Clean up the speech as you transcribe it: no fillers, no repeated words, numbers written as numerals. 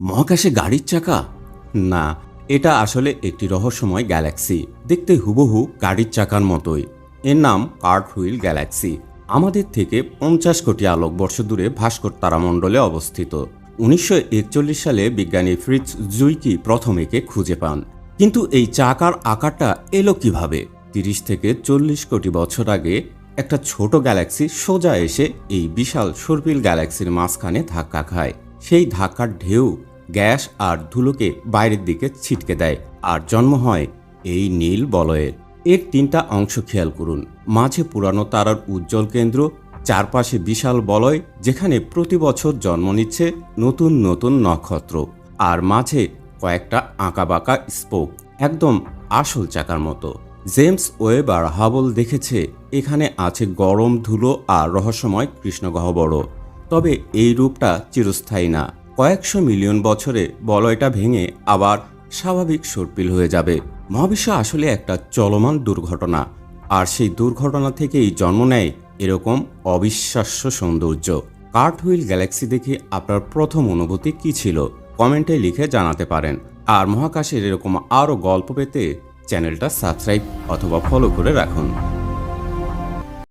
মহাকাশে গাড়ির চাকা? না, এটা আসলে একটি রহস্যময় গ্যালাক্সি। দেখতে হুবহু গাড়ির চাকার মতোই। এর নাম কার্টহুইল গ্যালাক্সি। আমাদের থেকে 50 কোটি আলোকবর্ষ দূরে ভাস্কর তারামণ্ডলে অবস্থিত। 1941 সালে বিজ্ঞানী ফ্রিটজ জুইকি প্রথম একে খুঁজে পান। কিন্তু এই চাকার আকারটা এলো কিভাবে? 30 থেকে 40 কোটি বছর আগে একটা ছোট গ্যালাক্সি সোজা এসে এই বিশাল সর্পিল গ্যালাক্সির মাঝখানে ধাক্কা খায়। সেই ধাক্কার ঢেউ গ্যাস আর ধুলোকে বাইরের দিকে ছিটকে দেয়, আর জন্ম হয় এই নীল বলয়ের। এর 3টা অংশ খেয়াল করুন। মাঝে পুরানো তারার উজ্জ্বল কেন্দ্র, চারপাশে বিশাল বলয় যেখানে প্রতি বছর জন্ম নিচ্ছে নতুন নতুন নক্ষত্র, আর মাঝে কয়েকটা আঁকাবাঁকা স্পোক, একদম আসল চাকার মতো। জেমস ওয়েব আর হাবল দেখেছে এখানে আছে গরম ধুলো আর রহস্যময় কৃষ্ণগহ্বর। তবে এই রূপটা চিরস্থায়ী না। কয়েকশো মিলিয়ন বছরে বলয়টা ভেঙে আবার স্বাভাবিক সর্পিল হয়ে যাবে। মহাবিশ্ব আসলে একটা চলমান দুর্ঘটনা, আর সেই দুর্ঘটনা থেকেই জন্ম নেয় এরকম অবিশ্বাস্য সৌন্দর্য। কার্টহুইল গ্যালাক্সি দেখে আপনার প্রথম অনুভূতি কী ছিল? কমেন্টে লিখে জানাতে পারেন। আর মহাকাশের এরকম আরও গল্প পেতে চ্যানেলটা সাবস্ক্রাইব অথবা ফলো করে রাখুন।